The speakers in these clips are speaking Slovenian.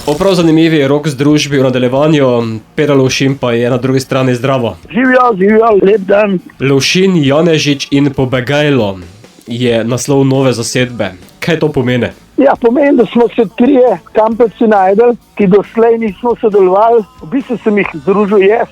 O prav zanimivi rock združbi v nadaljevanju, Pero Lovšin pa je na drugi strani. Zdravo. Živijo, lep dan. Lovšin, Janežič in Pobegajlo je naslov nove zasedbe. Kaj to pomeni? Ja, pomeni, da smo se trije kampeci najdel, ki doslej nismo sodelovali. V bistvu sem jih združil jaz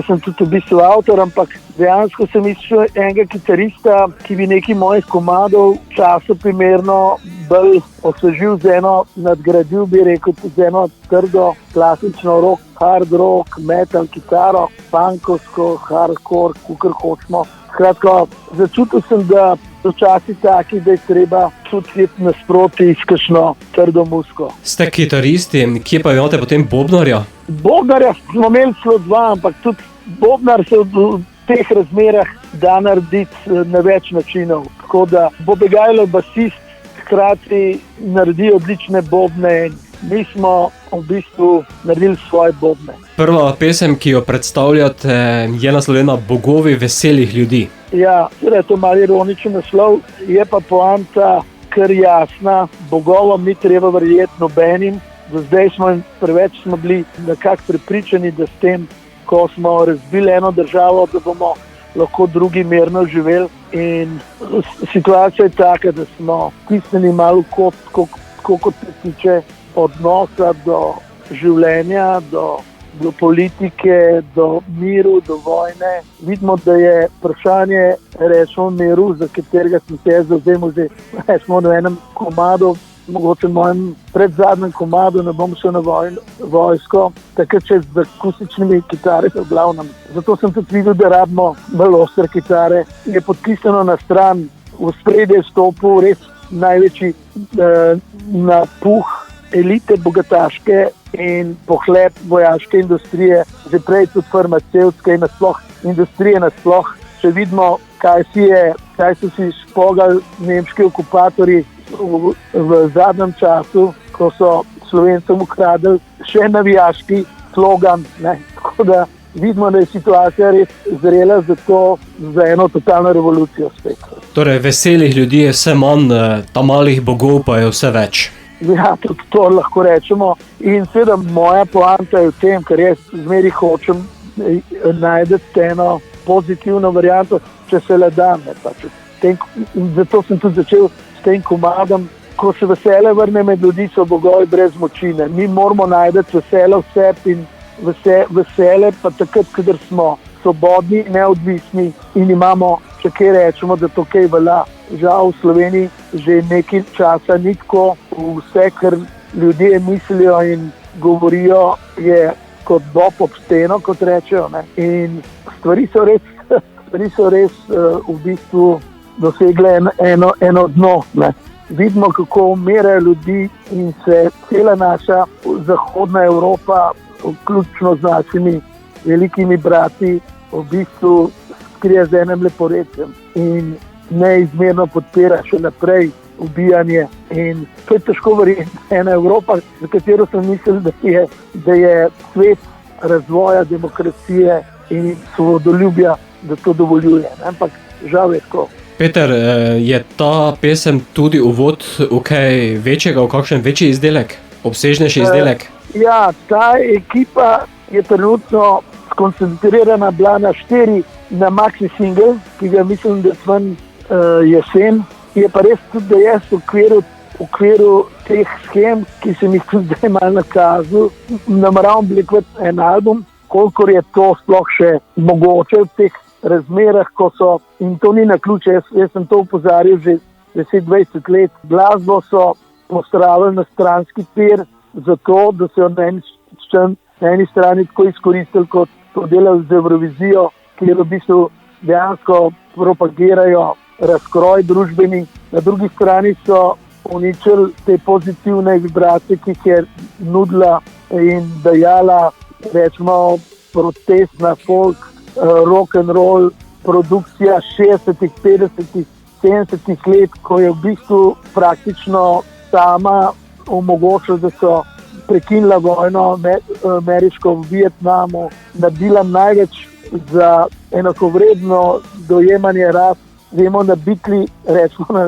sem tudi v bistvu avtor, ampak dejansko sem išel enega kitarista, ki bi nekaj mojih komadov času primerno bolj osvežil z eno, nadgradil bi rekel, z eno trdo, klasično rock, hard rock, metal kitaro, punkovsko, hardcore, kakor hočemo. Skratka, začutil sem, da so časi taki, da je treba čutiti nasproti s kakšno trdo muziko. Ste kitaristi, kje pa imate potem bobnarja? Bobnarja smo imeli celo dva, ampak tudi bobnar se v teh razmerah da narediti na več načinov. Tako da Pobegajlo basist hkrati naredi odlične bobne. Mi smo v bistvu naredili svoje bobne. Prva pesem, ki jo predstavljate, je naslovljena Bogovi veselih ljudi. Ja, je to malo ironičen naslov, je pa poanta kar jasna. Bogovom ni treba verjeti nobenim. Do zdaj preveč smo bili nekako prepričani, da s tem, ko smo razbili eno državo, da bomo lahko drugi mirno živeli. In situacija je taka, da smo stisnili malo kot se tiče odnosa do življenja, do politike, do miru, do vojne. Vidimo, da je vprašanje, rečemo, miru, za katerega sem se zavzemal že na enem komadu, mogoče mojem predzadnjem komadu, ne bom šel na vojsko, takrat še z akustičnimi kitare v glavnem. Zato sem tudi videl, da rabimo malo ostre kitare. Je podpisano na stran, v spredje stopil res največji napuh elite bogataške in pohlep vojaške industrije, že prej tudi farmacevtske in nasploh industrije nasploh. Če vidimo, kaj so si špogali nemški okupatorji v zadnjem času, ko so Slovencem ukradli še navijaški slogan. Tako da vidimo, da je situacija res zrela za eno totalno revolucijo spet. Torej, veselih ljudi je vse manj, ta malih bogov pa je vse več. Ja, tudi to lahko rečemo. In seveda moja poanta je v tem, ker jaz zmeri hočem najti eno pozitivno varianto, če se le da. Zato sem tudi začel s tem komadom. Ko se veselje vrne med ljudi, so bogovi brez močine. Mi moramo najti veselje v sebi in veselje pa takrat, kadar smo svobodni, neodvisni in imamo, če kaj rečemo, da to kaj velja. Žal v Sloveniji že nekaj časa ni tako. Vse, kar ljudje mislijo in govorijo, je kot bob ob steno, kot rečejo. In stvari so res v bistvu dosegle eno dno. Vidimo, kako umirajo ljudi in se cela naša zahodna Evropa, vključno z našimi velikimi brati, v bistvu skrije z enem leporecem in neizmerno podpira še naprej ubijanje. In to je težko verjeti. Ena Evropa, za katero sem mislil, da je svet razvoja demokracije in svobodoljubja, da to dovoljuje. Ampak žal je tako. Peter, je ta pesem tudi uvod v kaj večjega, v kakšen večji izdelek? Obsežnejši izdelek? Ja, ta ekipa je trenutno skoncentrirana bila na 4 na maxi single, ki ga mislim, da sem jesen. Je pa res tudi, da jaz v okviru teh schem, ki sem jih tudi zdaj malo nakazal, nameravam oblikovati en album, kolikor je to sploh še mogoče v teh razmerah, ko so, in to ni naključje, jaz sem to opozarjal že 10-20 let, glasbo so postavili na stranski tir, zato da so na eni strani tako izkoristili, kot to delali z Eurovizijo, kjer v bistvu dejansko propagirajo razkroj družbeni. Na drugi strani so uničili te pozitivne vibracije, ki jih je nudila in dajala, rečemo, protestna folk, rock and roll produkcija 60-ih, 50-ih, 70-ih let, ko je v bistvu praktično sama omogočila, da so prekinila vojno ameriško v Vietnamu, naredila največ za enakovredno dojemanje ras. Vemo, da Beatli, rečemo,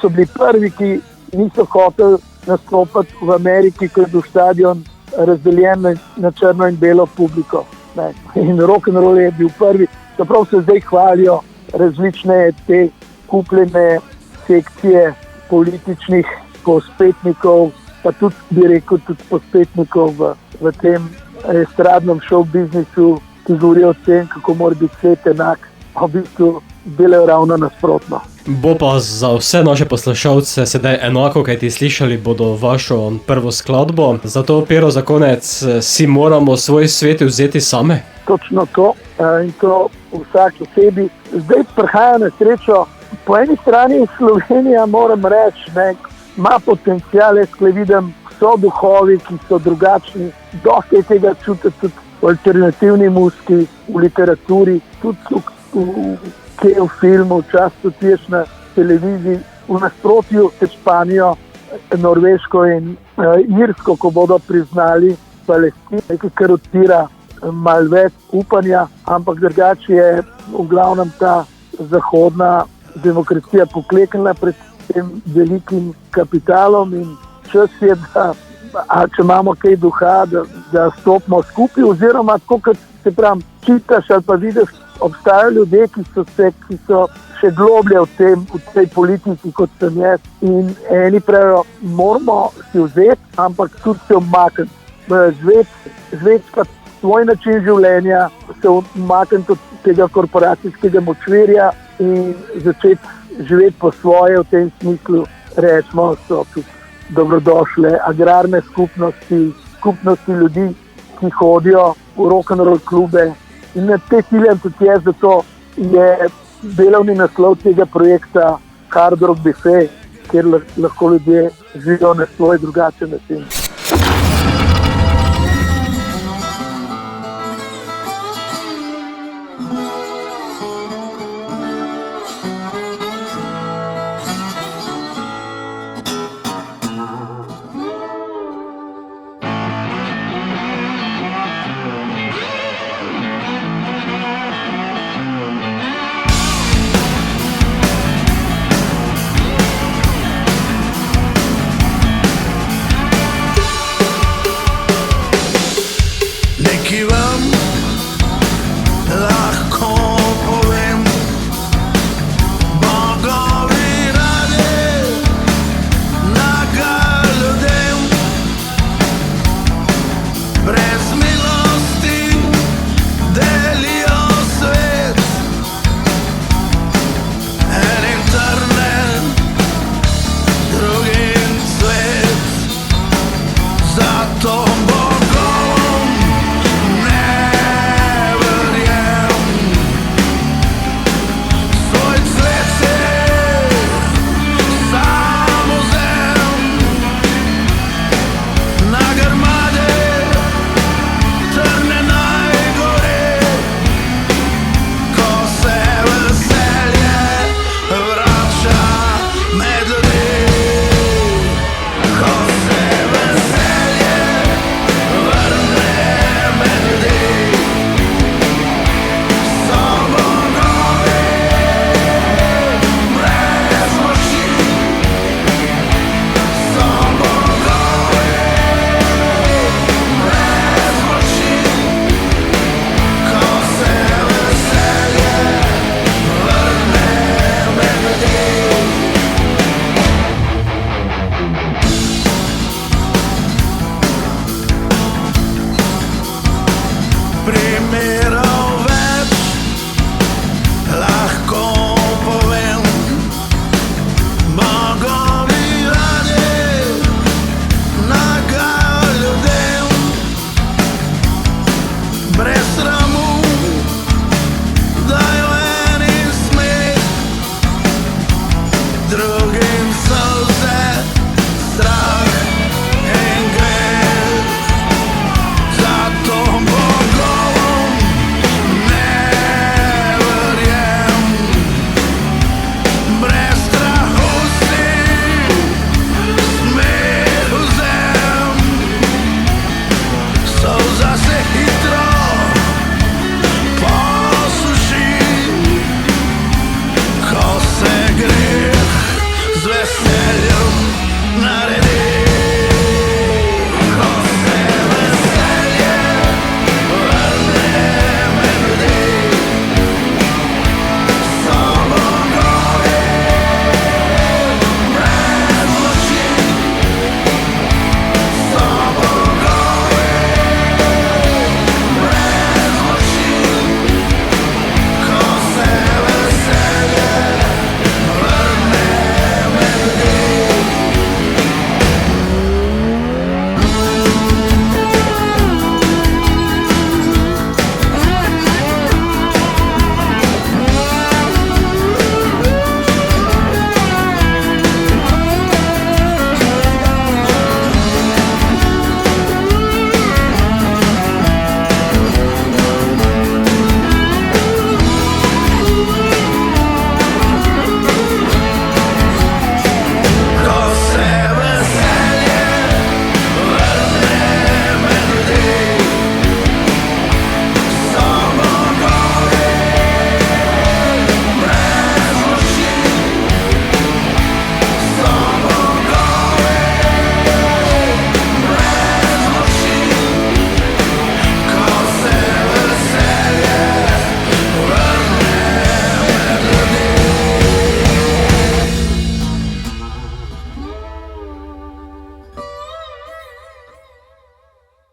so bili prvi, ki niso hoteli nastopati v Ameriki, ko je bil stadion razdeljen na črno in belo publiko. Ne. In rock'n'roll je bil prvi. Čeprav se zdaj hvalijo različne te kupljene sekcije političnih pospetnikov, pa tudi, bi rekel, tudi pospetnikov v tem estradnem show biznisu, ki govorijo o tem, kako mora biti svet enak, a v bistvu delajo ravno nasprotno. Bo pa za vse naše poslušalce sedaj enako, kaj ti slišali bodo vašo prvo skladbo. Zato, Pero, za konec, si moramo svoj svet vzeti same? Točno to, in to vsak osebi. Zdaj prihaja na srečo. Po eni strani Slovenija, moram reči, ima potencial, jaz vidim, so duhovi, ki so drugačni, dosti je tega čutiti tudi v alternativni muziki, v literaturi, tudi v filmu, včasih tudi na televiziji, v nasprotju s Španijo, Norveško in Irsko, ko bodo priznali Palestino, nekaj, kar odpira malo več upanja, ampak drugače je v glavnem ta zahodna demokracija pokleknila pred tem velikim kapitalom in čas je, da če imamo kaj duha, da stopimo skupaj, oziroma tako, kot se pravim, čitaš ali pa vidiš, obstajajo ljudje, ki so še globlje v tej politiki, kot sem jaz, in eni pravijo, moramo si vzeti, ampak tudi se umakniti. Zveti pa svoj način življenja, se umakniti od tega korporacijskega močvirja in začeti živeti po svoje, v tem smislu rečemo, so tudi dobrodošle agrarne skupnosti ljudi, ki hodijo v rock'n'roll klube. In na te ciljem tudi jaz, zato je delovni naslov tega projekta Hard Rock Buffet, kjer lahko ljudje živijo na svoj drugačen način. To